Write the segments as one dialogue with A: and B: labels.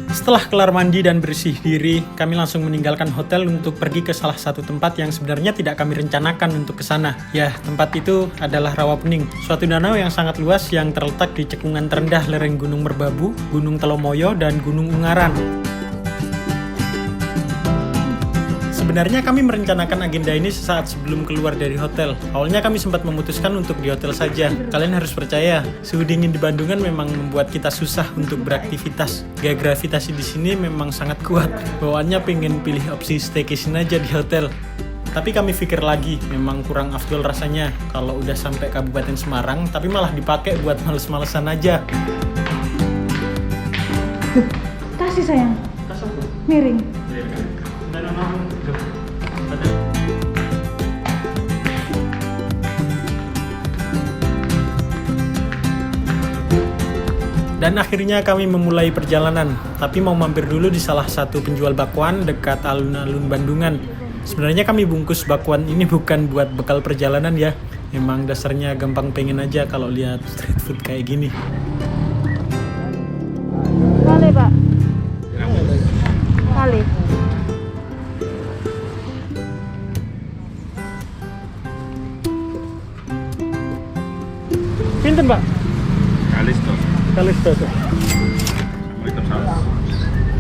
A: Setelah kelar mandi dan bersih diri, kami langsung meninggalkan hotel untuk pergi ke salah satu tempat yang sebenarnya tidak kami rencanakan untuk ke sana. Ya, tempat itu adalah Rawapening, suatu danau yang sangat luas yang terletak di cekungan terendah lereng Gunung Merbabu, Gunung Telomoyo, dan Gunung Ungaran. Sebenarnya kami merencanakan agenda ini sesaat sebelum keluar dari hotel. Awalnya kami sempat memutuskan untuk di hotel saja. Kalian harus percaya, suhu dingin di Bandungan memang membuat kita susah untuk beraktivitas. Gaya gravitasi di sini memang sangat kuat. Bawaannya pengen pilih opsi staycation aja di hotel. Tapi kami pikir lagi, memang kurang afdol rasanya kalau udah sampai Kabupaten Semarang, tapi malah dipakai buat males-malesan aja.
B: Kasih sayang. Miring. Dan akhirnya kami memulai perjalanan, tapi mau mampir dulu di salah satu penjual bakwan dekat alun-alun Bandungan. Sebenarnya kami bungkus bakwan ini bukan buat bekal perjalanan ya, emang dasarnya gampang pengen aja kalau lihat street food kayak gini. Kali Pak. Kali.
A: Pinten Pak?
C: Kalisto.
A: Kalisto tuh.
C: Itu saus.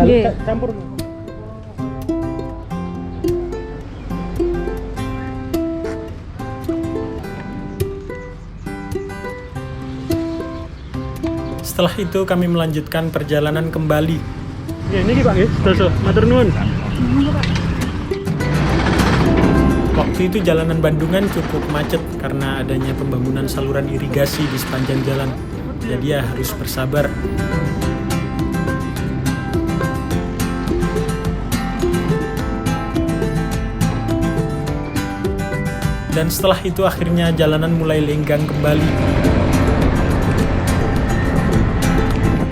B: Iya.
A: Campur. Setelah itu kami melanjutkan perjalanan kembali. Ya, ini Pak, ya. Matur nuwun. Waktu itu jalanan Bandungan cukup macet karena adanya pembangunan saluran irigasi di sepanjang jalan. Jadi ya harus bersabar. Dan setelah itu akhirnya jalanan mulai lenggang kembali.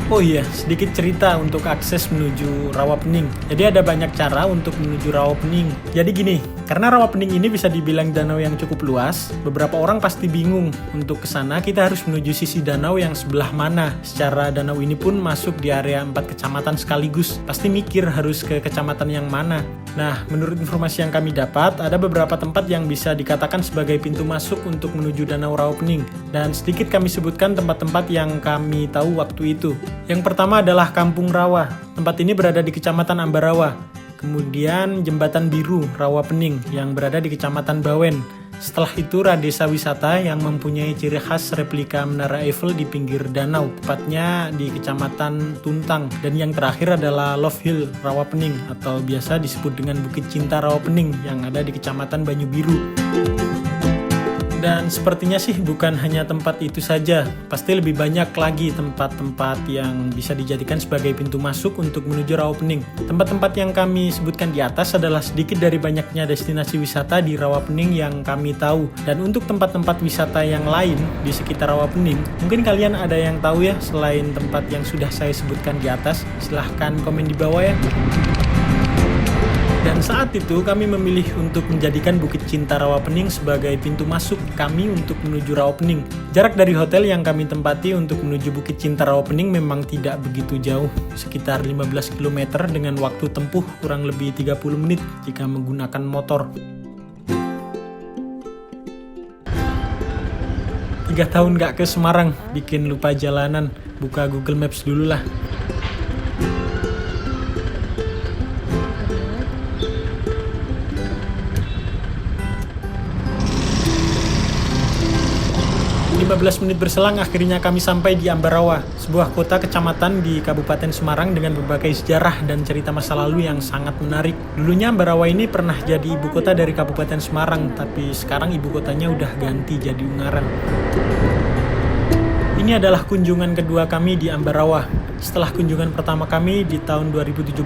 A: Oh iya, sedikit cerita untuk akses menuju Rawapening. Jadi ada banyak cara untuk menuju Rawapening. Jadi gini, karena Rawapening ini bisa dibilang danau yang cukup luas, beberapa orang pasti bingung untuk ke sana kita harus menuju sisi danau yang sebelah mana. Secara danau ini pun masuk di area 4 kecamatan sekaligus. Pasti mikir harus ke kecamatan yang mana. Nah, menurut informasi yang kami dapat, ada beberapa tempat yang bisa dikatakan sebagai pintu masuk untuk menuju Danau Rawapening. Dan sedikit kami sebutkan tempat-tempat yang kami tahu waktu itu. Yang pertama adalah Kampung Rawa. Tempat ini berada di Kecamatan Ambarawa. Kemudian Jembatan Biru Rawapening yang berada di Kecamatan Bawen. Setelah itu Radesa Wisata yang mempunyai ciri khas replika Menara Eiffel di pinggir danau, tepatnya di Kecamatan Tuntang. Dan yang terakhir adalah Love Hill Rawapening atau biasa disebut dengan Bukit Cinta Rawapening yang ada di Kecamatan Banyu Biru. Dan sepertinya sih bukan hanya tempat itu saja, pasti lebih banyak lagi tempat-tempat yang bisa dijadikan sebagai pintu masuk untuk menuju Rawapening. Tempat-tempat yang kami sebutkan di atas adalah sedikit dari banyaknya destinasi wisata di Rawapening yang kami tahu. Dan untuk tempat-tempat wisata yang lain di sekitar Rawapening, mungkin kalian ada yang tahu ya selain tempat yang sudah saya sebutkan di atas, silahkan komen di bawah ya. Dan saat itu kami memilih untuk menjadikan Bukit Cinta Rawapening sebagai pintu masuk kami untuk menuju Rawapening. Jarak dari hotel yang kami tempati untuk menuju Bukit Cinta Rawapening memang tidak begitu jauh, sekitar 15 km dengan waktu tempuh kurang lebih 30 menit jika menggunakan motor. 3 tahun gak ke Semarang, bikin lupa jalanan, buka Google Maps dulu lah. 15 menit berselang akhirnya kami sampai di Ambarawa, sebuah kota kecamatan di Kabupaten Semarang dengan berbagai sejarah dan cerita masa lalu yang sangat menarik. Dulunya Ambarawa ini pernah jadi ibu kota dari Kabupaten Semarang, tapi sekarang ibu kotanya udah ganti jadi Ungaran. Ini adalah kunjungan kedua kami di Ambarawa. Setelah kunjungan pertama kami di tahun 2017,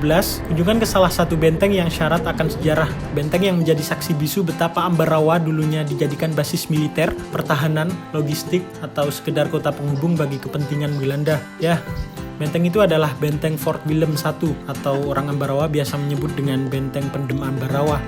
A: kunjungan ke salah satu benteng yang syarat akan sejarah. Benteng yang menjadi saksi bisu betapa Ambarawa dulunya dijadikan basis militer, pertahanan, logistik, atau sekedar kota penghubung bagi kepentingan Belanda. Ya, benteng itu adalah Benteng Fort Willem I atau orang Ambarawa biasa menyebut dengan Benteng Pendem Ambarawa.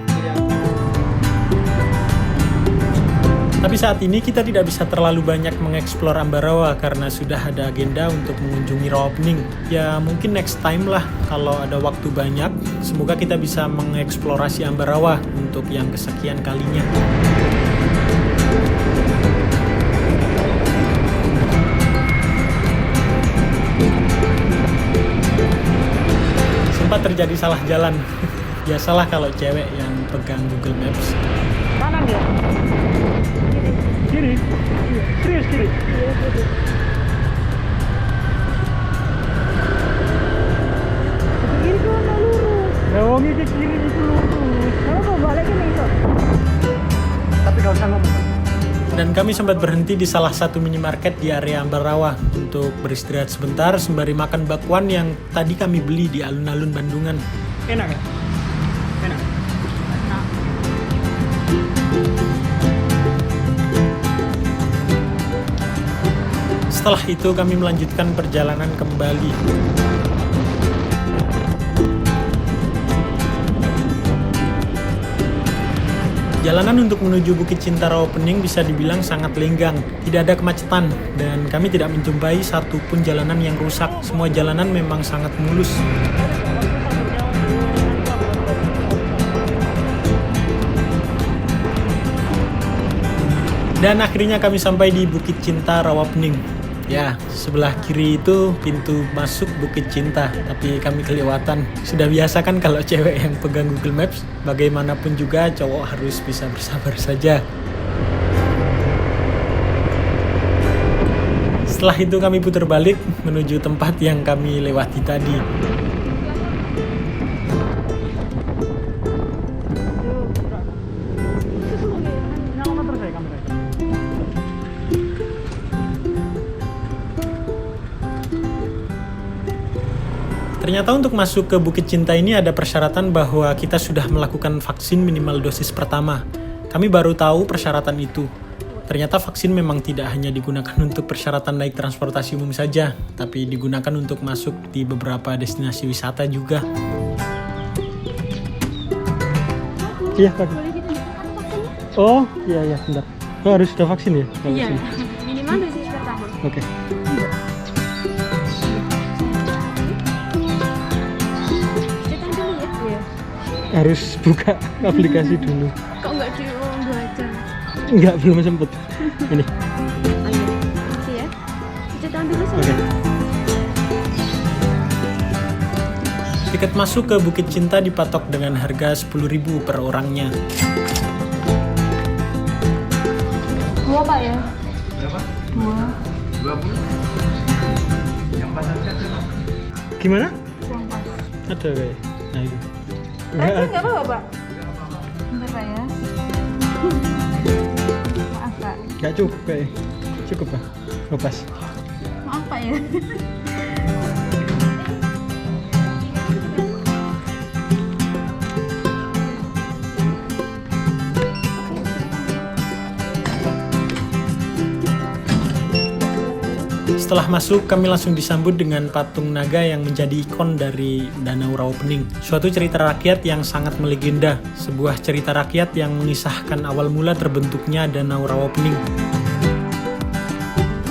A: Tapi saat ini kita tidak bisa terlalu banyak mengeksplor Ambarawa karena sudah ada agenda untuk mengunjungi Rawapening. Ya mungkin next time lah kalau ada waktu banyak. Semoga kita bisa mengeksplorasi Ambarawa untuk yang kesekian kalinya. Sempat terjadi salah jalan. Biasalah kalau cewek yang pegang Google Maps.
B: Kanan ya? Kiri? Serius kiri? Iya, kiri. Kiri tuh nggak lurus. Lewongi ke kiri itu lurus. Kalau mau balik kan itu. Tapi gak usah ngomong.
A: Dan kami sempat berhenti di salah satu minimarket di area Ambarawa untuk beristirahat sebentar sembari makan bakwan yang tadi kami beli di alun-alun Bandungan.
B: Enak ya? Enak.
A: Setelah itu kami melanjutkan perjalanan kembali. Jalanan untuk menuju Bukit Cinta Rawapening bisa dibilang sangat lenggang, tidak ada kemacetan, dan kami tidak menjumpai satupun jalanan yang rusak. Semua jalanan memang sangat mulus. Dan akhirnya kami sampai di Bukit Cinta Rawapening. Ya, sebelah kiri itu pintu masuk Bukit Cinta, tapi kami kelewatan. Sudah biasa kan kalau cewek yang pegang Google Maps, bagaimanapun juga cowok harus bisa bersabar saja. Setelah itu kami putar balik menuju tempat yang kami lewati tadi. Ternyata untuk masuk ke Bukit Cinta ini ada persyaratan bahwa kita sudah melakukan vaksin minimal dosis pertama. Kami baru tahu persyaratan itu. Ternyata vaksin memang tidak hanya digunakan untuk persyaratan naik transportasi umum saja, tapi digunakan untuk masuk di beberapa destinasi wisata juga.
B: Iya, Pak. Oh, iya, bentar. Oh, harus sudah vaksin ya?
D: Iya, minimal dosis pertama.
B: Oke. Harus buka aplikasi dulu.
D: Kok nggak di aja?
B: Enggak, belum sempet. Ini.
D: Oh iya, makasih ya. Cetan dulu sih.
B: Oke.
A: Tiket masuk ke Bukit Cinta dipatok dengan harga 10.000 per orangnya.
D: Dua Pak ya?
C: Berapa?
D: Dua.
C: 20. Yang pas aja tuh.
B: Gimana?
D: Uang pas.
B: Ada kayak. Nah itu.
D: Nggak apa-apa Pak? Bentar Pak ya. Maaf Pak.
B: Nggak cukup kayak. Cukup Pak. Oh, pas.
D: Maaf Pak ya.
A: Setelah masuk, kami langsung disambut dengan patung naga yang menjadi ikon dari Danau Rawapening. Suatu cerita rakyat yang sangat melegenda, sebuah cerita rakyat yang mengisahkan awal mula terbentuknya Danau Rawapening.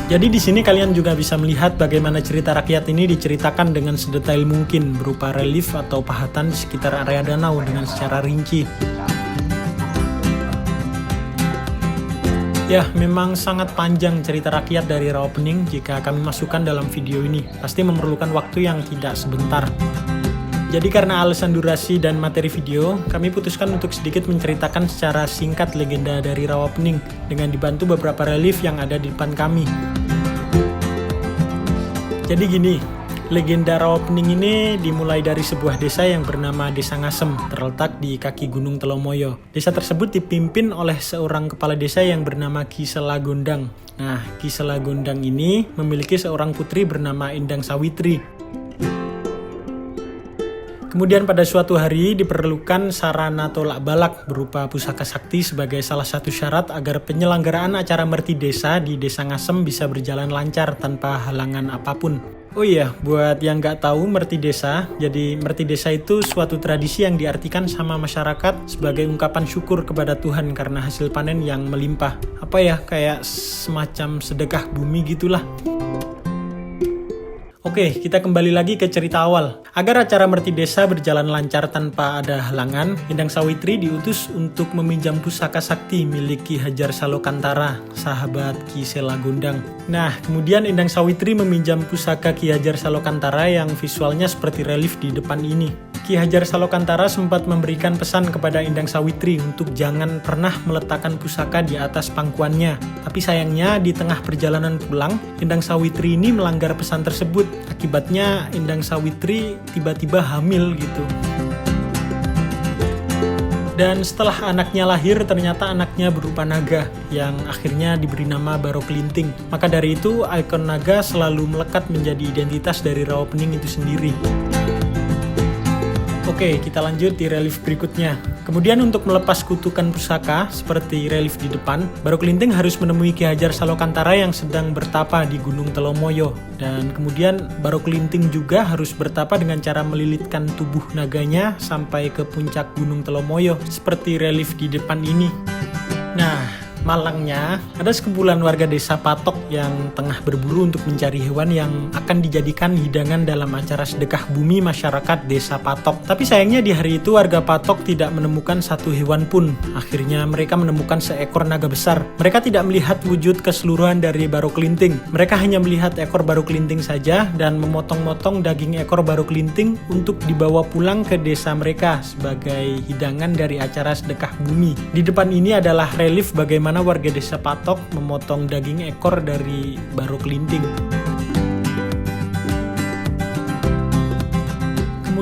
A: Jadi di sini kalian juga bisa melihat bagaimana cerita rakyat ini diceritakan dengan sedetail mungkin berupa relief atau pahatan di sekitar area danau dengan secara rinci. Ya, memang sangat panjang cerita rakyat dari Rawapening jika kami masukkan dalam video ini. Pasti memerlukan waktu yang tidak sebentar. Jadi karena alasan durasi dan materi video, kami putuskan untuk sedikit menceritakan secara singkat legenda dari Rawapening dengan dibantu beberapa relief yang ada di depan kami. Jadi gini, legenda Rawapening ini dimulai dari sebuah desa yang bernama Desa Ngasem, terletak di kaki Gunung Telomoyo. Desa tersebut dipimpin oleh seorang kepala desa yang bernama Ki Selagondang. Nah, Ki Selagondang ini memiliki seorang putri bernama Endang Sawitri. Kemudian pada suatu hari diperlukan sarana tolak balak berupa pusaka sakti sebagai salah satu syarat agar penyelenggaraan acara merti desa di Desa Ngasem bisa berjalan lancar tanpa halangan apapun.
B: Oh iya, buat yang nggak tahu Merti Desa, jadi Merti Desa itu suatu tradisi yang diartikan sama masyarakat sebagai ungkapan syukur kepada Tuhan karena hasil panen yang melimpah. Apa ya, kayak semacam sedekah bumi gitulah. Oke, kita kembali lagi ke cerita awal. Agar acara Merti Desa berjalan lancar tanpa ada halangan, Endang Sawitri diutus untuk meminjam pusaka sakti milik Ki Hajar Salokantara, sahabat Ki Sela Gondang. Nah, kemudian Endang Sawitri meminjam pusaka Ki Hajar Salokantara yang visualnya seperti relief di depan ini. Ki Hajar Salokantara sempat memberikan pesan kepada Endang Sawitri untuk jangan pernah meletakkan pusaka di atas pangkuannya. Tapi sayangnya di tengah perjalanan pulang, Endang Sawitri ini melanggar pesan tersebut. Akibatnya Endang Sawitri tiba-tiba hamil gitu. Dan setelah anaknya lahir, ternyata anaknya berupa naga yang akhirnya diberi nama Baroklinting. Maka dari itu, ikon naga selalu melekat menjadi identitas dari Rawapening itu sendiri. Oke, kita lanjut di relief berikutnya. Kemudian untuk melepas kutukan pusaka seperti relief di depan, Baroklinting harus menemui Ki Hajar Salokantara yang sedang bertapa di Gunung Telomoyo. Dan kemudian Baroklinting juga harus bertapa dengan cara melilitkan tubuh naganya sampai ke puncak Gunung Telomoyo seperti relief di depan ini. Nah, malangnya, ada sekumpulan warga desa Patok yang tengah berburu untuk mencari hewan yang akan dijadikan hidangan dalam acara sedekah bumi masyarakat desa Patok. Tapi sayangnya di hari itu warga Patok tidak menemukan satu hewan pun. Akhirnya mereka menemukan seekor naga besar. Mereka tidak melihat wujud keseluruhan dari Baroklinting. Mereka hanya melihat ekor Baroklinting saja dan memotong-motong daging ekor Baroklinting untuk dibawa pulang ke desa mereka sebagai hidangan dari acara sedekah bumi. Di depan ini adalah relief bagaimana warga desa Patok memotong daging ekor dari Baroklinting.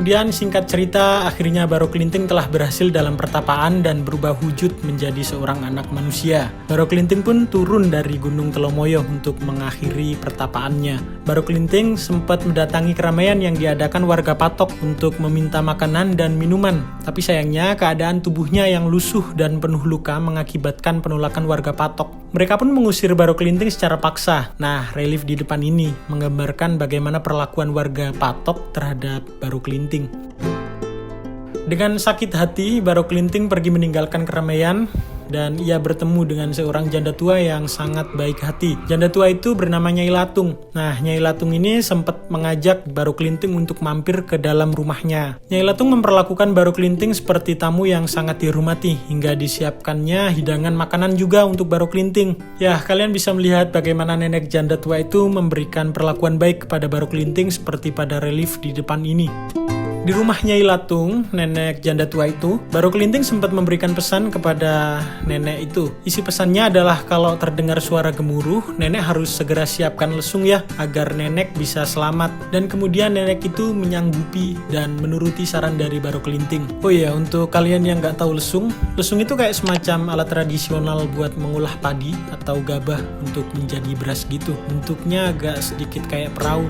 B: Kemudian singkat cerita, akhirnya Baroklinting telah berhasil dalam pertapaan dan berubah wujud menjadi seorang anak manusia. Baroklinting pun turun dari Gunung Telomoyo untuk mengakhiri pertapaannya. Baroklinting sempat mendatangi keramaian yang diadakan warga Patok untuk meminta makanan dan minuman. Tapi sayangnya keadaan tubuhnya yang lusuh dan penuh luka mengakibatkan penolakan warga Patok. Mereka pun mengusir Baroklinting secara paksa. Nah, relief di depan ini menggambarkan bagaimana perlakuan warga Patok terhadap Baroklinting. Dengan sakit hati, Baroklinting pergi meninggalkan keramaian dan ia bertemu dengan seorang janda tua yang sangat baik hati. Janda tua itu bernama Nyai Latung. Nah, Nyai Latung ini sempat mengajak Baroklinting untuk mampir ke dalam rumahnya. Nyai Latung memperlakukan Baroklinting seperti tamu yang sangat dihormati hingga disiapkannya hidangan makanan juga untuk Baroklinting. Ya, kalian bisa melihat bagaimana nenek janda tua itu memberikan perlakuan baik kepada Baroklinting seperti pada relief di depan ini. Di rumah Nyai Latung, nenek janda tua itu, Baroklinting sempat memberikan pesan kepada nenek itu. Isi pesannya adalah kalau terdengar suara gemuruh, nenek harus segera siapkan lesung ya, agar nenek bisa selamat. Dan kemudian nenek itu menyanggupi dan menuruti saran dari Baroklinting. Oh iya, untuk kalian yang nggak tahu lesung itu kayak semacam alat tradisional buat mengolah padi atau gabah untuk menjadi beras gitu. Bentuknya agak sedikit kayak perahu.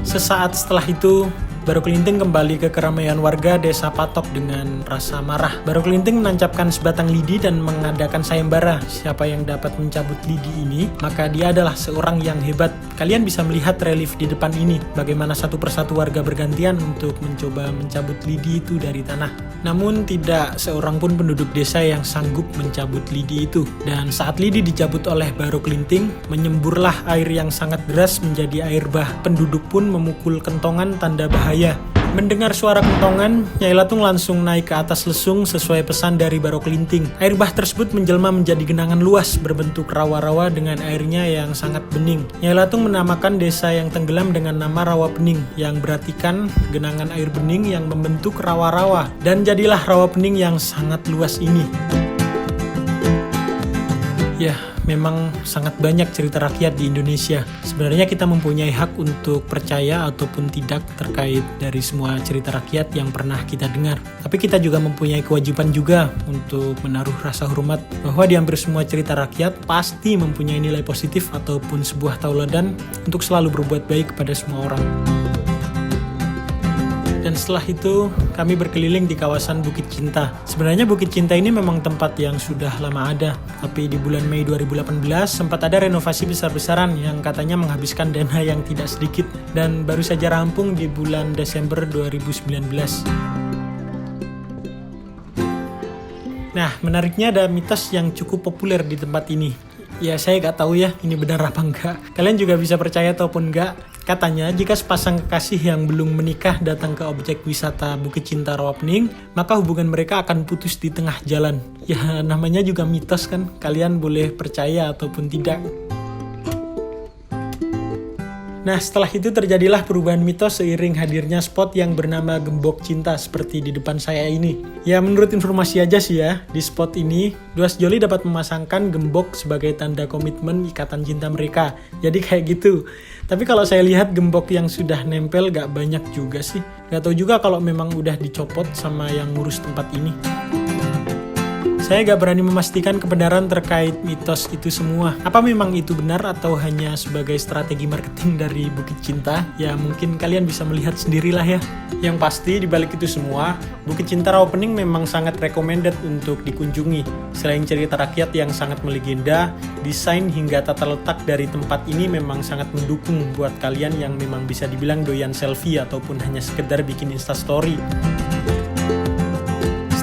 B: Sesaat setelah itu, Baroklinting kembali ke keramaian warga desa Patok dengan rasa marah. Baroklinting menancapkan sebatang lidi dan mengadakan sayembara. Siapa yang dapat mencabut lidi ini, maka dia adalah seorang yang hebat. Kalian bisa melihat relief di depan ini, bagaimana satu persatu warga bergantian untuk mencoba mencabut lidi itu dari tanah. Namun tidak seorang pun penduduk desa yang sanggup mencabut lidi itu. Dan saat lidi dicabut oleh Baroklinting, menyemburlah air yang sangat deras menjadi air bah. Penduduk pun memukul kentongan tanda bahaya. Mendengar suara kentongan, Nyai Latung langsung naik ke atas lesung sesuai pesan dari Baroklinting. Air bah tersebut menjelma menjadi genangan luas berbentuk rawa-rawa dengan airnya yang sangat bening. Nyai Latung menamakan desa yang tenggelam dengan nama Rawapening, yang berartikan genangan air bening yang membentuk rawa-rawa. Dan jadilah Rawapening yang sangat luas ini. Ya, memang sangat banyak cerita rakyat di Indonesia. Sebenarnya kita mempunyai hak untuk percaya ataupun tidak terkait dari semua cerita rakyat yang pernah kita dengar. Tapi kita juga mempunyai kewajiban juga untuk menaruh rasa hormat bahwa di hampir semua cerita rakyat pasti mempunyai nilai positif ataupun sebuah tauladan untuk selalu berbuat baik kepada semua orang.
A: Dan setelah itu kami berkeliling di kawasan Bukit Cinta. Sebenarnya Bukit Cinta ini memang tempat yang sudah lama ada, tapi di bulan Mei 2018 sempat ada renovasi besar-besaran yang katanya menghabiskan dana yang tidak sedikit dan baru saja rampung di bulan Desember 2019. Nah, menariknya ada mitos yang cukup populer di tempat ini. Ya, saya nggak tahu ya ini benar apa enggak. Kalian juga bisa percaya ataupun enggak. Katanya, jika sepasang kekasih yang belum menikah datang ke objek wisata Bukit Cinta Rawapening, maka hubungan mereka akan putus di tengah jalan. Ya, namanya juga mitos kan. Kalian boleh percaya ataupun tidak. Nah, setelah itu terjadilah perubahan mitos seiring hadirnya spot yang bernama Gembok Cinta seperti di depan saya ini. Ya, menurut informasi aja sih ya, di spot ini, dua sejoli dapat memasangkan gembok sebagai tanda komitmen ikatan cinta mereka. Jadi kayak gitu. Tapi kalau saya lihat gembok yang sudah nempel gak banyak juga sih. Gak tahu juga kalau memang udah dicopot sama yang ngurus tempat ini. Saya gak berani memastikan kebenaran terkait mitos itu semua. Apa memang itu benar atau hanya sebagai strategi marketing dari Bukit Cinta? Ya mungkin kalian bisa melihat sendirilah ya. Yang pasti dibalik itu semua, Bukit Cinta Rawapening memang sangat recommended untuk dikunjungi. Selain cerita rakyat yang sangat melegenda, desain hingga tata letak dari tempat ini memang sangat mendukung buat kalian yang memang bisa dibilang doyan selfie ataupun hanya sekedar bikin instastory.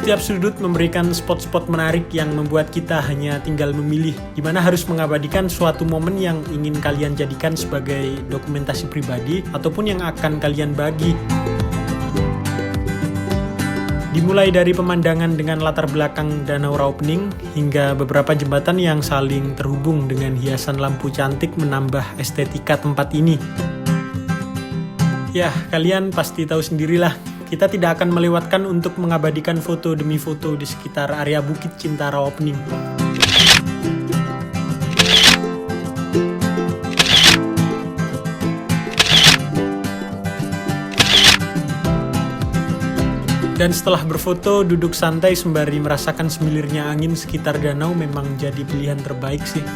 A: Setiap sudut memberikan spot-spot menarik yang membuat kita hanya tinggal memilih di mana harus mengabadikan suatu momen yang ingin kalian jadikan sebagai dokumentasi pribadi ataupun yang akan kalian bagi. Dimulai dari pemandangan dengan latar belakang Danau Rawapening hingga beberapa jembatan yang saling terhubung dengan hiasan lampu cantik menambah estetika tempat ini. Ya, kalian pasti tahu sendirilah. Kita tidak akan melewatkan untuk mengabadikan foto demi foto di sekitar area Bukit Cinta Rawapening. Dan setelah berfoto, duduk santai sembari merasakan semilirnya angin sekitar danau memang jadi pilihan terbaik sih.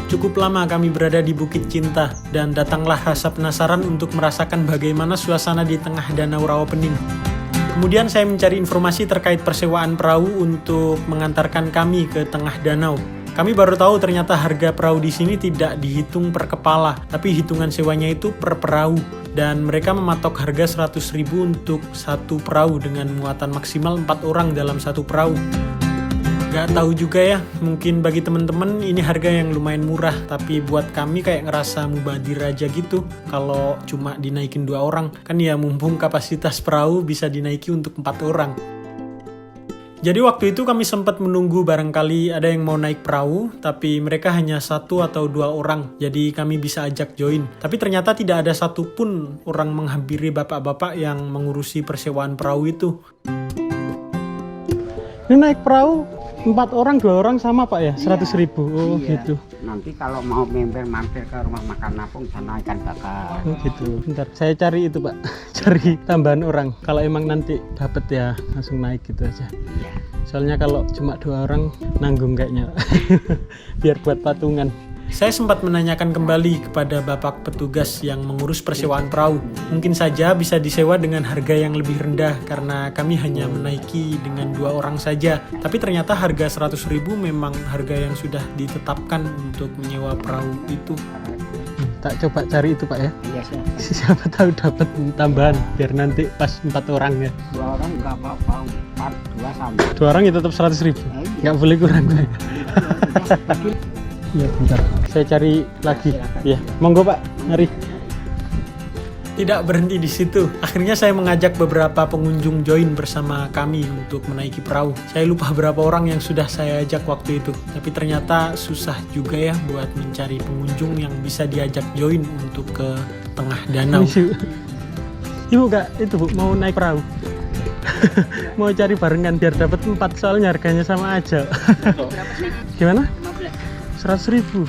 A: Cukup lama kami berada di Bukit Cinta dan datanglah rasa penasaran untuk merasakan bagaimana suasana di tengah Danau Rawapening. Kemudian saya mencari informasi terkait persewaan perahu untuk mengantarkan kami ke tengah danau. Kami baru tahu ternyata harga perahu di sini tidak dihitung per kepala, tapi hitungan sewanya itu per perahu. Dan mereka mematok harga 100.000 untuk satu perahu dengan muatan maksimal 4 orang dalam satu perahu. Gak tahu juga ya, mungkin bagi temen-temen ini harga yang lumayan murah, tapi buat kami kayak ngerasa mubadir aja gitu kalau cuma dinaikin 2 orang. Kan ya mumpung kapasitas perahu bisa dinaiki untuk 4 orang. Jadi waktu itu kami sempat menunggu barangkali ada yang mau naik perahu, tapi mereka hanya 1 atau 2 orang, jadi kami bisa ajak join. Tapi ternyata tidak ada satupun orang menghampiri bapak-bapak yang mengurusi persewaan perahu itu. Ini naik perahu 4 orang, 2 orang sama Pak ya? 100.000. Oh
E: iya.
A: gitu.
E: Nanti kalau mau mampir ke rumah makan apung sana ikan bakar.
A: Oh gitu. Bentar, saya cari itu Pak. Cari tambahan orang. Kalau emang nanti dapet ya langsung naik gitu aja.
E: Iya.
A: Soalnya kalau cuma 2 orang nanggung kayaknya. Biar buat patungan. Saya sempat menanyakan kembali kepada bapak petugas yang mengurus persewaan perahu. Mungkin saja bisa disewa dengan harga yang lebih rendah karena kami hanya menaiki dengan 2 orang saja. Tapi ternyata harga 100.000 memang harga yang sudah ditetapkan untuk menyewa perahu itu. Tak coba cari itu Pak ya.
E: Iya siapa?
A: Siapa tahu dapat tambahan biar nanti pas 4 orang ya.
E: 2 orang nggak apa-apa, 2 sama.
A: 2 orang itu tetap 100.000. Nggak boleh kurang Pak. Iya bentar, saya cari lagi. Ya, monggo Pak, mari. Tidak berhenti di situ. Akhirnya saya mengajak beberapa pengunjung join bersama kami untuk menaiki perahu. Saya lupa berapa orang yang sudah saya ajak waktu itu. Tapi ternyata susah juga ya buat mencari pengunjung yang bisa diajak join untuk ke tengah danau. Ibu Kak, itu Bu, mau naik perahu. Mau cari barengan biar dapat 4, soalnya harganya sama aja. Gimana? 100.000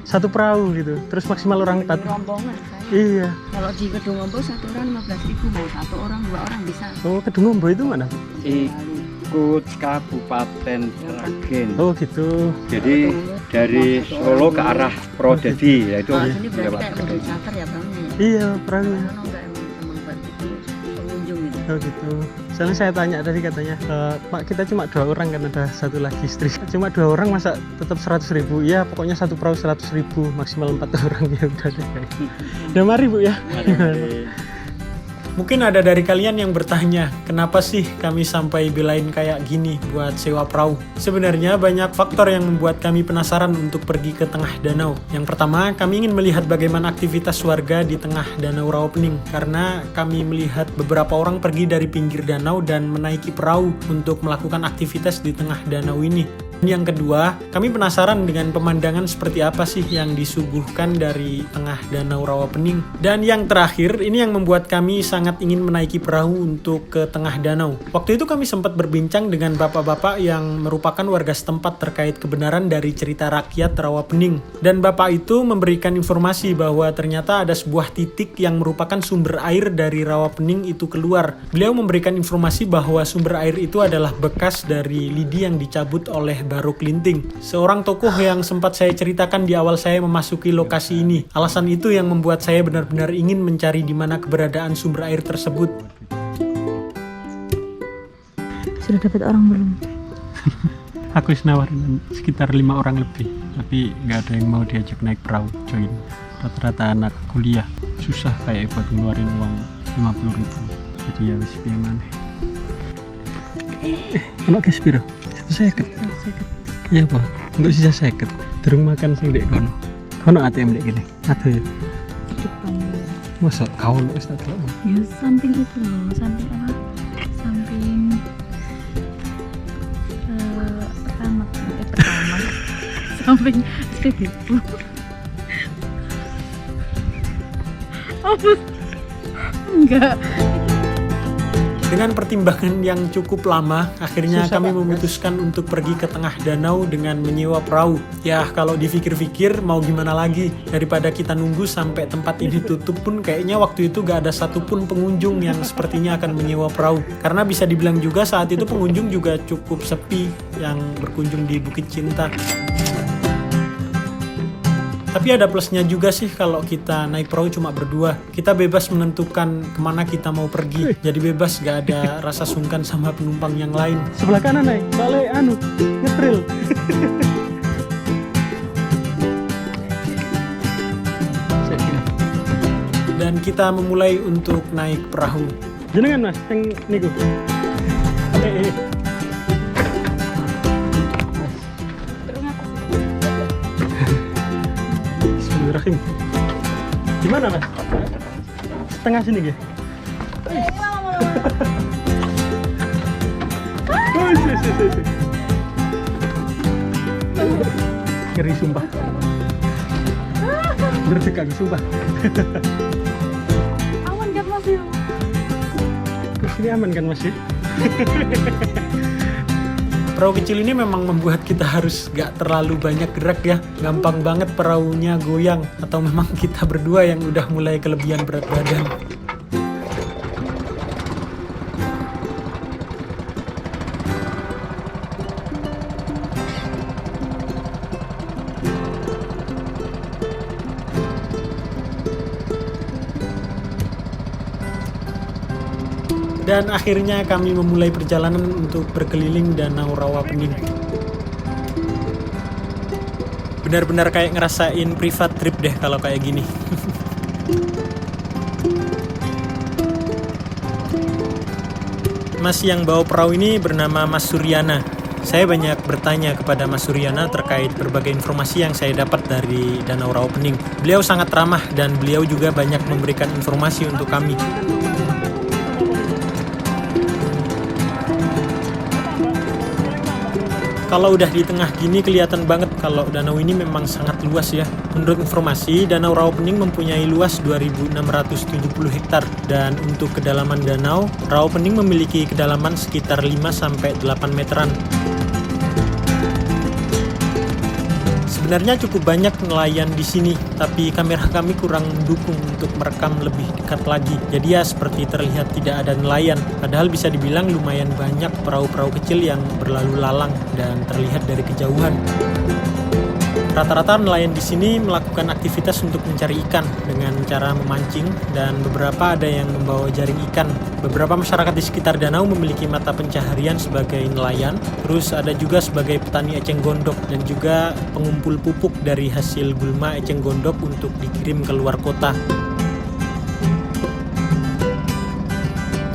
A: satu perahu gitu, terus maksimal orang 4.
D: Rombongan.
A: Iya.
D: Kalau di Kedungombo 1 orang 15.000, mau 1 orang 2 orang bisa.
A: Oh, Kedungombo itu mana?
E: Ikut Kabupaten Sragen.
A: Oh gitu.
E: Jadi dari Solo ke arah Purwodadi, yaitu
F: Ini berarti kayak model charter ya bang?
B: Iya, perahunya.
F: Karena enggak emang buat itu pengunjung gitu.
B: Oh gitu. Soalnya saya tanya tadi katanya, Pak kita cuma 2 orang kan, ada satu lagi istri. Cuma 2 orang masa tetap 100.000? Ya pokoknya satu perahu 100.000, maksimal 4 orang ya udah deh. Udah mari Bu ya. Mungkin ada dari kalian yang bertanya, kenapa sih kami sampai belain kayak gini buat sewa perahu? Sebenarnya banyak faktor yang membuat kami penasaran untuk pergi ke tengah danau. Yang pertama, kami ingin melihat bagaimana aktivitas warga di tengah danau Rawapening. Karena kami melihat beberapa orang pergi dari pinggir danau dan menaiki perahu untuk melakukan aktivitas di tengah danau ini. Yang kedua, kami penasaran dengan pemandangan seperti apa sih yang disuguhkan dari tengah danau Rawapening. Dan yang terakhir, ini yang membuat kami sangat ingin menaiki perahu untuk ke tengah danau. Waktu itu kami sempat berbincang dengan bapak-bapak yang merupakan warga setempat terkait kebenaran dari cerita rakyat Rawapening. Dan bapak itu memberikan informasi bahwa ternyata ada sebuah titik yang merupakan sumber air dari Rawapening itu keluar. Beliau memberikan informasi bahwa sumber air itu adalah bekas dari lidi yang dicabut oleh Baru Klinting, seorang tokoh yang sempat saya ceritakan di awal saya memasuki lokasi ini. Alasan itu yang membuat saya benar-benar ingin mencari di mana keberadaan sumber air tersebut.
D: Sudah dapat orang belum?
B: Aku nawarin sekitar 5 orang lebih, tapi nggak ada yang mau diajak naik perahu join. Rata-rata anak kuliah, susah kayak buat ngeluarin uang 50.000. Jadi ya wis piye maneh. Enak guys piro? 150. Iya Pak, enggak sisa 50. Durung makan sing ndek kono. Kono ATM ndek kene. Ada ya.
D: Depan.
B: Masa kau lo tak delok.
D: Ya samping itu loh, samping apa? Samping pertama. Samping SPBU. Oh, enggak.
B: Dengan pertimbangan yang cukup lama, akhirnya kami memutuskan untuk pergi ke tengah danau dengan menyewa perahu. Ya, kalau dipikir-pikir mau gimana lagi? Daripada kita nunggu sampai tempat ini tutup pun kayaknya waktu itu gak ada satupun pengunjung yang sepertinya akan menyewa perahu. Karena bisa dibilang juga saat itu pengunjung juga cukup sepi yang berkunjung di Bukit Cinta. Tapi ada plusnya juga sih kalau kita naik perahu cuma berdua. Kita bebas menentukan kemana kita mau pergi. Jadi bebas, gak ada rasa sungkan sama penumpang yang lain. Sebelah kanan naik, soalnya ngetril. Dan kita memulai untuk naik perahu. Jenengan mas, yang niku. Rahim. Gimana mas? Setengah sini ya? Ngeri sumpah. Berdekat sumpah.
D: Aman kan Mas ya?
B: Ini aman kan mas ya? Perahu kecil ini memang membuat kita harus gak terlalu banyak gerak ya. Gampang banget perahunya goyang. Atau memang kita berdua yang udah mulai kelebihan berat badan. Dan akhirnya kami memulai perjalanan untuk berkeliling Danau Rawapening. Benar-benar kayak ngerasain private trip deh kalau kayak gini. Mas yang bawa perahu ini bernama Mas Suryana. Saya banyak bertanya kepada Mas Suryana terkait berbagai informasi yang saya dapat dari Danau Rawapening. Beliau sangat ramah dan beliau juga banyak memberikan informasi untuk kami. Kalau udah di tengah gini kelihatan banget kalau danau ini memang sangat luas ya. Menurut informasi, Danau Rawapening mempunyai luas 2.670 hektar. Dan untuk kedalaman danau, Rawapening memiliki kedalaman sekitar 5-8 meteran. Sebenarnya cukup banyak nelayan di sini, tapi kamera kami kurang mendukung untuk merekam lebih dekat lagi. Jadi ya seperti terlihat tidak ada nelayan. Padahal bisa dibilang lumayan banyak perahu-perahu kecil yang berlalu lalang dan terlihat dari kejauhan. Rata-rata nelayan di sini melakukan aktivitas untuk mencari ikan dengan cara memancing dan beberapa ada yang membawa jaring ikan. Beberapa masyarakat di sekitar danau memiliki mata pencaharian sebagai nelayan, terus ada juga sebagai petani eceng gondok dan juga pengumpul pupuk dari hasil gulma eceng gondok untuk dikirim ke luar kota.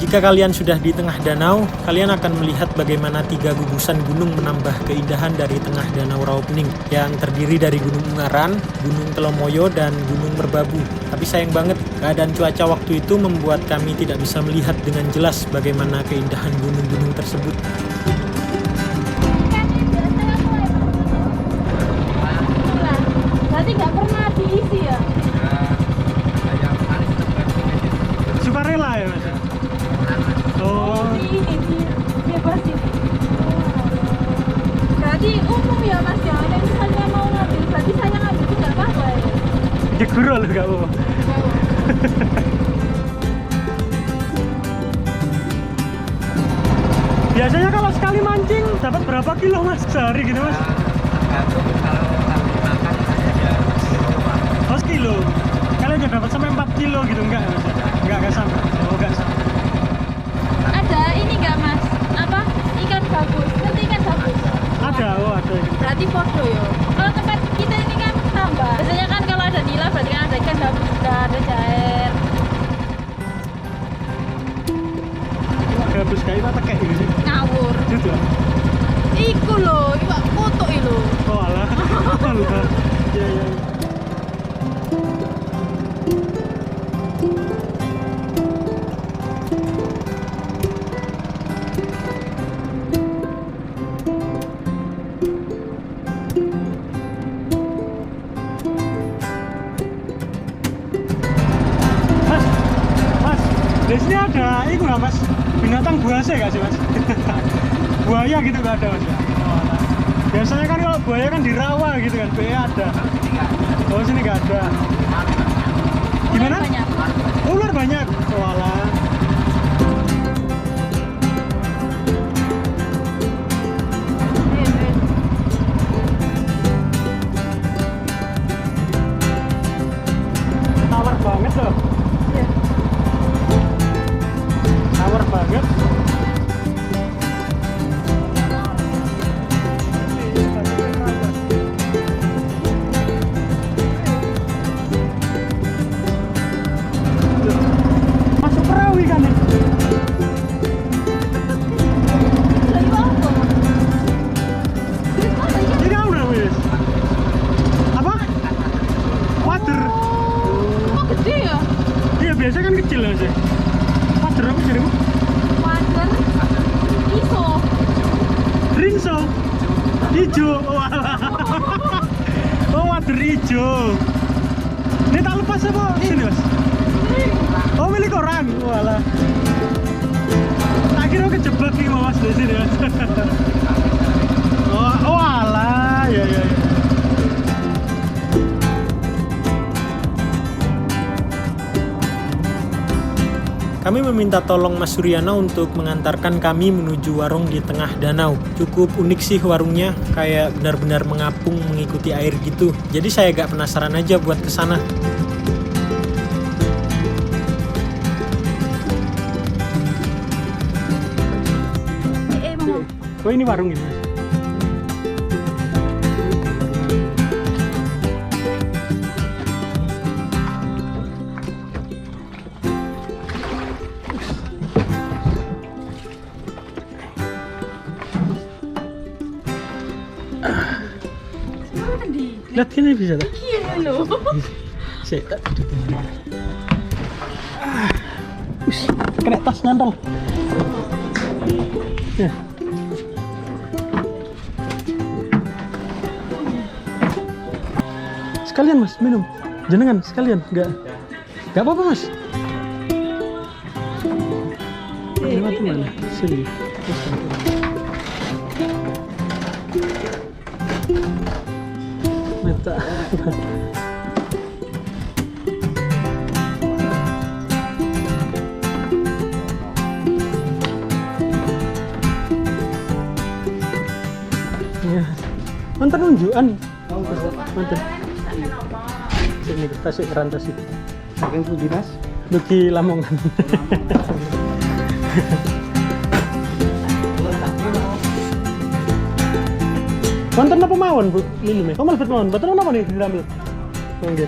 B: Jika kalian sudah di tengah danau, kalian akan melihat bagaimana 3 gugusan gunung menambah keindahan dari tengah danau Rawapening yang terdiri dari Gunung Ungaran, Gunung Telomoyo, dan Gunung Merbabu. Tapi sayang banget, keadaan cuaca waktu itu membuat kami tidak bisa melihat dengan jelas bagaimana keindahan gunung-gunung tersebut.
D: Berarti nggak pernah diisi ya?
B: Sukarela ya Mas? Oh,
D: Ini bebas ini. Berarti umum ya Mas ya? Kalau misalnya mau ngambil, berarti saya ngambil itu nggak apa-apa ya?
B: jeguro loh gak apa-apa. Biasanya kalau sekali mancing dapat berapa kilo Mas sehari gitu Mas? Oh, sekilo. Kalian udah dapat sampai 4 kilo gitu enggak ya Mas? Enggak sampai. Oh, enggak sampai.
D: Ada ini nggak Mas? Apa? Ikan gabus. Ngerti ikan gabus?
B: Ada, oh ada.
D: Berarti podo ya. Kalau tempat kita ini kan tambah. Biasanya kan kalau ada nila berarti kan ada ikan gabus juga, ada jair.
B: Gabus kayak apa kayak gitu sih?
D: Ngawur.
B: Gitu.
D: Iku loh, iku foto itu.
B: Oh alah. Alah. Iya iya. Mas, di sini ada itu nggak Mas? Binatang buas nggak sih Mas? Buaya gitu nggak ada Mas? Oh, alah. Biasanya kan kalau buaya kan di rawa gitu kan, buaya ada. Oh sini nggak ada. Gimana?
D: Banyak.
B: Ular banyak. Oh, alah. Tawar banget loh.
D: Iya.
B: Tawar banget. Masuk perahu ikan nih.
D: Lah iku apa? Terus apa ini?
B: Ini apa namanya? Apa? Wader.
D: Kok gede ya?
B: Iya biasa kan kecil aja. Wader apa jadi?
D: Wader. Iso.
B: Rinso. Ijo. Oh, alah. Oh wader ijo. Ini tak lepas apa? Sini Mas. Oh milik orang. Walah. Tak kira kejebak nih Mas di sini Mas. Oh alah. Ya ya. Ya. Kami meminta tolong Mas Suryana untuk mengantarkan kami menuju warung di tengah danau. Cukup unik sih warungnya, kayak benar-benar mengapung mengikuti air gitu. Jadi saya agak penasaran aja buat kesana.
D: Mama.
B: Oh ini warung ini Mas. Lihat ini bisa tak?
D: Iya loh.
B: Saya tak duduk ini. Kena tas nyantol. Ya. Sekalian Mas minum. Jenengan sekalian, enggak apa-apa Mas. Lewat mana? Sini. Mata. Ya. Nonton unjukan. Manten. Sini kita sih rantas sih.
E: Saking pundi Mas?
B: Duki Lamongan. Wonten apa mawon Bu minumnya? Kok mlebet mawon? Betul napa nih diambil? Nggih.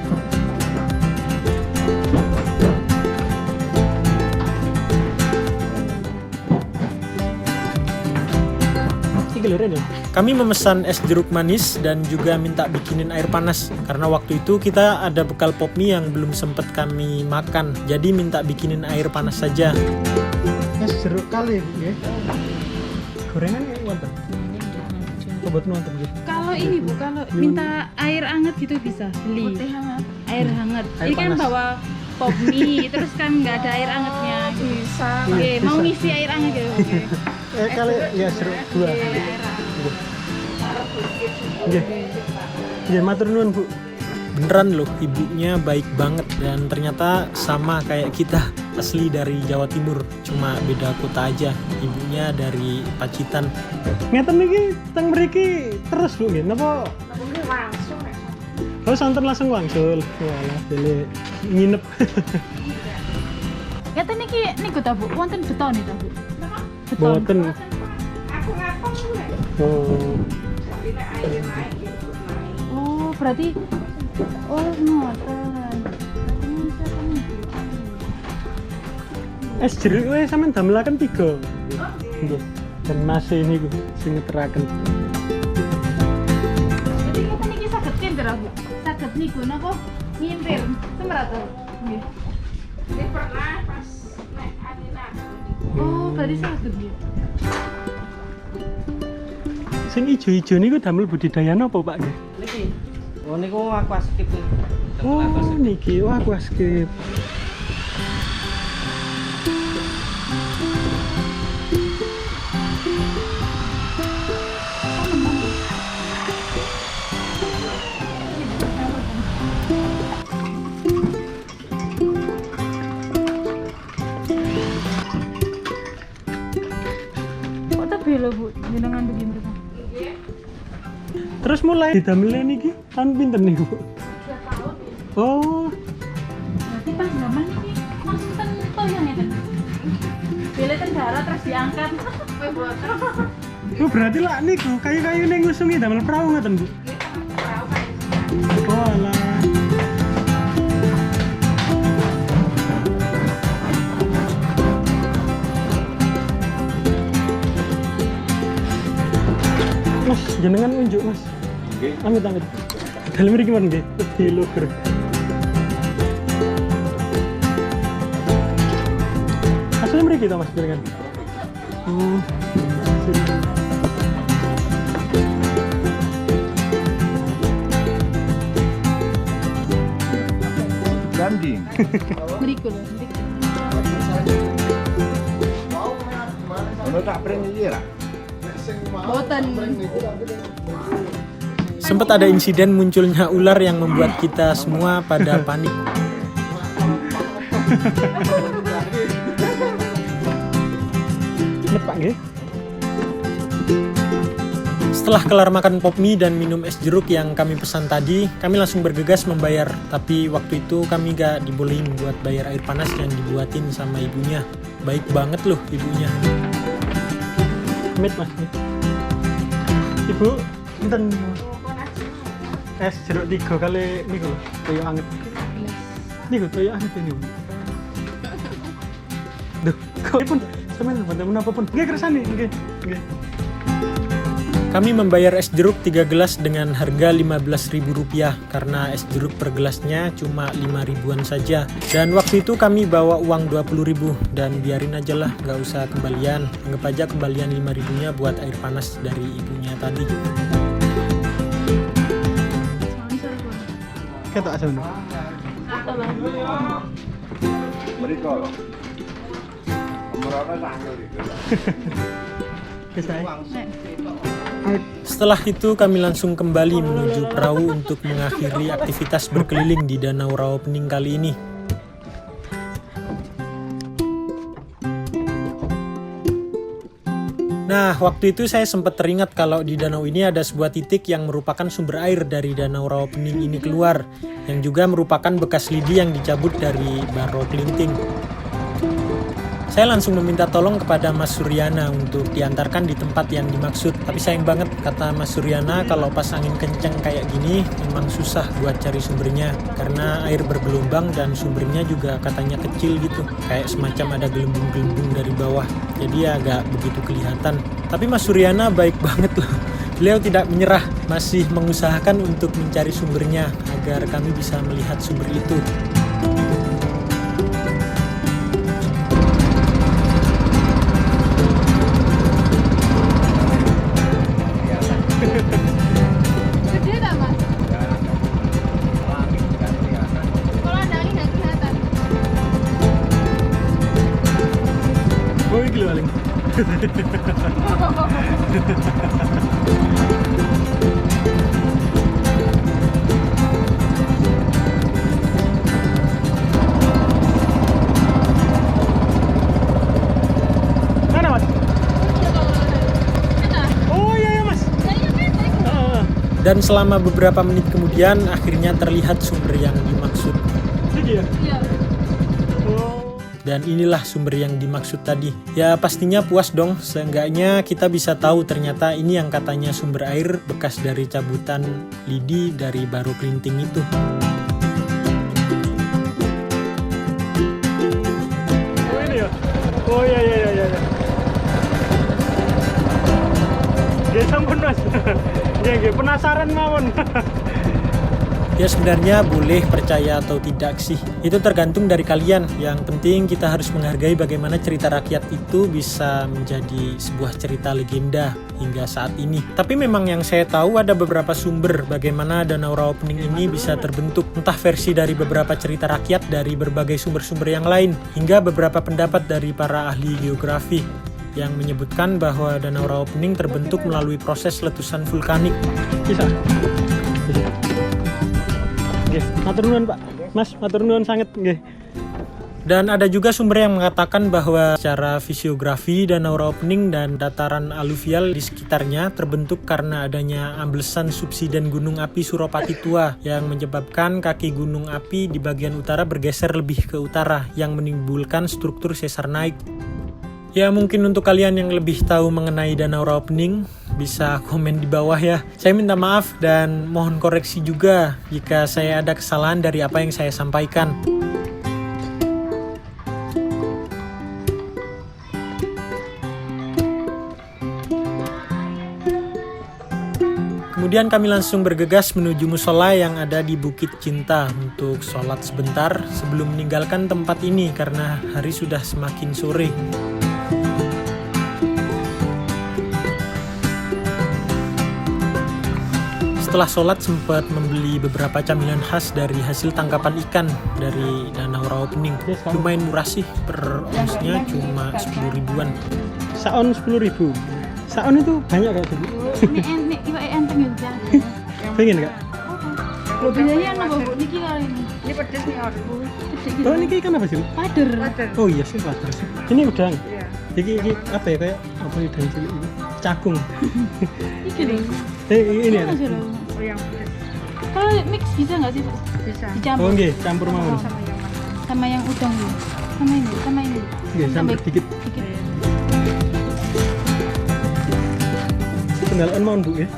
B: Kami memesan es jeruk manis dan juga minta bikinin air panas karena waktu itu kita ada bekal pop mie yang belum sempat kami makan, jadi minta bikinin air panas saja. Es jeruk kali ya. Gorengan ya wonten. Coba nonton gitu.
D: Kalau ini Bu, kalau minta air hangat gitu bisa beli. Air hangat.
B: Air
D: Ini kan
B: panas.
D: bawa pop mie, terus kan nggak ada air hangatnya. Bisa. Oke, mau ngisi air hangat gitu. Oke.
B: Kali ya jeruk dua. Nggih. Nggih, matur nuwun Bu. Beneran loh, ibunya baik banget dan ternyata sama kayak kita, asli dari Jawa Timur, cuma beda kota aja. Ibunya dari Pacitan. Ngeten iki teng mriki terus Bu nggih, napa? Langsung. Oh, santen langsung wangsul. Walah, dele nginep.
D: Ngeten niki niku ta Bu, wonten beton ta Bu?
B: Boten. Oh.
D: Oh, berarti ngoten.
B: Es jeruk kuwi sampean damelaken 3. Nggih. Dan masih ini ku sing ngeteraken.
D: Jadi ngeten niki saged kinter Bu. Saged niku napa ngintir semrat to. Nggih. Ini pernah pas nek Adina. Oh, berarti saged nggih.
B: Sing ijo-ijo niku damel budidaya napa Pak nggih?
E: Niki. Oh niku aquascape.
B: Oh, niki aquascape.
D: Kok tebe lho Bu, jenengan begini tuh.
B: Terus mulai didamel niki tahun pinten niku?
D: 3 tahun.
B: Oh,
D: Berarti pas zaman ini langsung tentu yang itu. Pilih tendara terus diangkat.
B: oh berarti lah niku kayu-kayu ning ngusungi damel perahu ngoten Bu. Oh alah. Mas, jenengan unjuk Mas. Amit. Dalam mriki men nggih. Di luhur. Asli mriki to Mas jenengan. Oh.
C: Branding.
D: Beriku loh.
C: Ono tak print iki lah.
D: Boten.
B: Sempat ada insiden munculnya ular yang membuat kita semua pada panik. Ini Pak nggih. Setelah kelar makan pop mie dan minum es jeruk yang kami pesan tadi, kami langsung bergegas membayar. Tapi waktu itu kami gak dibolehin buat bayar air panas yang dibuatin sama ibunya. Baik banget loh ibunya. Mit Mas. Ibu, enten es jeruk 3 kali niku lho, toyo anget. Niku toyo anget ini. Duh, kok pun sampeyan bantuan apapun. Nggih kersane, nggih. Kami membayar es jeruk 3 gelas dengan harga Rp15.000 karena es jeruk per gelasnya cuma 5.000-an saja. Dan waktu itu kami bawa uang 20.000 dan biarin aja lah, nggak usah kembalian. Anggap aja kembalian 5.000-nya buat air panas dari ibunya tadi. Ketok aja bener.
C: Mriko. Umurane tanggal iki.
B: Setelah itu kami langsung kembali menuju perahu untuk mengakhiri aktivitas berkeliling di Danau Rawapening kali ini. Nah, Nah, waktu itu saya sempat teringat kalau di danau ini ada sebuah titik yang merupakan sumber air dari Danau Rawapening ini keluar, yang juga merupakan bekas lidi yang dicabut dari Baro Klinting. Saya langsung meminta tolong kepada Mas Suryana untuk diantarkan di tempat yang dimaksud. Tapi sayang banget, kata Mas Suryana, kalau pas angin kenceng kayak gini memang susah buat cari sumbernya. Karena air bergelombang dan sumbernya juga katanya kecil gitu. Kayak semacam ada gelembung-gelembung dari bawah. Jadi agak begitu kelihatan. Tapi Mas Suryana baik banget loh. Beliau tidak menyerah, masih mengusahakan untuk mencari sumbernya agar kami bisa melihat sumber itu.
D: Gede tak mas? Kalau ada angin nggak kelihatan.
B: Oh, ini paling. Mana mas? Oh iya ya mas. Dan selama beberapa menit kemudian akhirnya terlihat sumber yang dimaksud.
D: Iya.
B: Dan inilah sumber yang dimaksud tadi. Ya pastinya puas dong, seenggaknya kita bisa tahu ternyata ini yang katanya sumber air bekas dari cabutan lidi dari Baro Klinting itu. Oh ini ya? Oh iya. Gak sampun mas. Gak penasaran mawon. Ya sebenarnya boleh percaya atau tidak sih, itu tergantung dari kalian. Yang penting kita harus menghargai bagaimana cerita rakyat itu bisa menjadi sebuah cerita legenda hingga saat ini. Tapi memang yang saya tahu ada beberapa sumber bagaimana Danau Rawapening ini bisa terbentuk, entah versi dari beberapa cerita rakyat dari berbagai sumber-sumber yang lain, hingga beberapa pendapat dari para ahli geografi yang menyebutkan bahwa Danau Rawapening terbentuk melalui proses letusan vulkanik. Bisa. Matur nuwun Pak. Mas, matur nuwun sanget nggih. Dan ada juga sumber yang mengatakan bahwa secara fisiografi Danau Rawapening dan dataran aluvial di sekitarnya terbentuk karena adanya amblesan subsiden gunung api Suropati Tua yang menyebabkan kaki gunung api di bagian utara bergeser lebih ke utara yang menimbulkan struktur sesar naik. Ya mungkin untuk kalian yang lebih tahu mengenai Danau Rawapening bisa komen di bawah ya. Saya minta maaf dan mohon koreksi juga jika saya ada kesalahan dari apa yang saya sampaikan. Kemudian kami langsung bergegas menuju musola yang ada di Bukit Cinta untuk sholat sebentar sebelum meninggalkan tempat ini karena hari sudah semakin sore. Setelah sholat sempat membeli beberapa camilan khas dari hasil tangkapan ikan dari Danau Rawapening. Lumayan murah sih, per onsnya cuma 10 ribuan. Saon 10 ribu. Saon itu banyak gak sih?
D: Ini enteng ya.
B: Pengen gak?
D: Lo bedanya apa bu? Niki kali ini.
F: Ini pedes nih aku.
B: Oh ini ikan apa sih?
D: Pader.
B: Oh iya sih pader. Ini udang.
F: Iya.
B: Ini apa ya kayak apa udang cilik ini? Cakung.
D: Iki nih.
B: Ini ada.
F: Oh yang pedes.
D: Kalau mix bisa nggak sih bu?
F: Bisa.
D: Dicampur.
B: Oh nggih, campur mawon.
F: Sama yang mana?
D: Sama yang udang nih. Sama ini.
B: Nggih, sampai dikit. Kendalaan mawon Bu ya.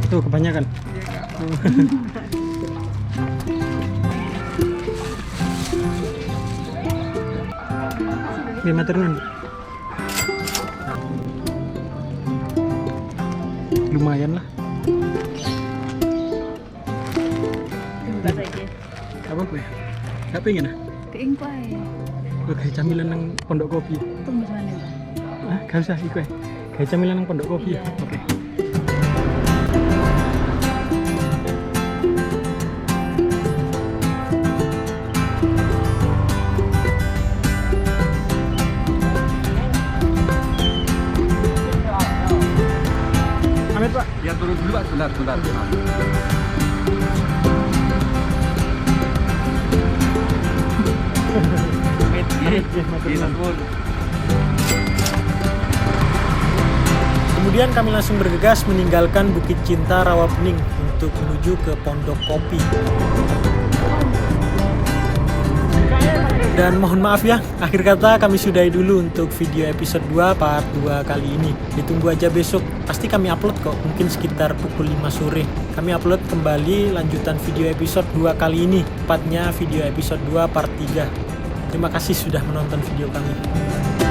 B: Tuh kebanyakan. Gimana turun? Lumayan lah.
F: Bahasa iki.
B: Apa gue? Gak pengen ah?
D: Keing kuai.
B: Gue kayak camilan nang pondok kopi.
D: Tunggu mana pak?
B: Ah, gak usah sih gue. Kayak camilan nang pondok kopi ya. Oke. Amit Pak.
C: Ya turun dulu Pak, bentar.
B: Kemudian kami langsung bergegas meninggalkan Bukit Cinta Rawapening untuk menuju ke Pondok Kopi. Dan mohon maaf ya, akhir kata kami sudahi dulu untuk video episode 2 part 2 kali ini. Ditunggu aja besok, pasti kami upload kok, mungkin sekitar pukul 5 sore. Kami upload kembali lanjutan video episode 2 kali ini, tepatnya video episode 2 part 3. Terima kasih sudah menonton video kami.